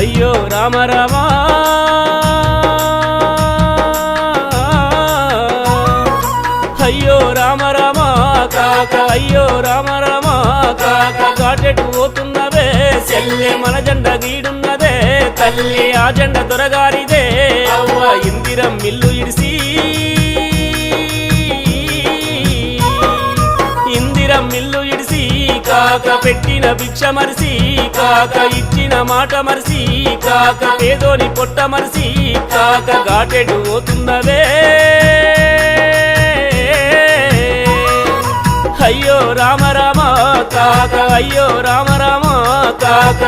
అయ్యో రామ రామ అయ్యో రామ రామ కాక అయ్యో రామ రామ కాక గాటెటు పోతున్నవే చెల్లె మన జెండ గీడున్నదే తల్లి ఆ జెండ దొరగారిదే అవ్వ ఇందిరం మిల్లు ఇడిసి ఇందిరం మిల్లు ఇడిసి కాక పెట్టిన భిక్ష మరిసి కాక ఇచ్చిన మాట మరిసి కాక పేదోని పొట్ట మరిసి కాక గాటెటు పోతున్నవే అయ్యో రామ రామ కాక అయ్యో రామ రామ కాక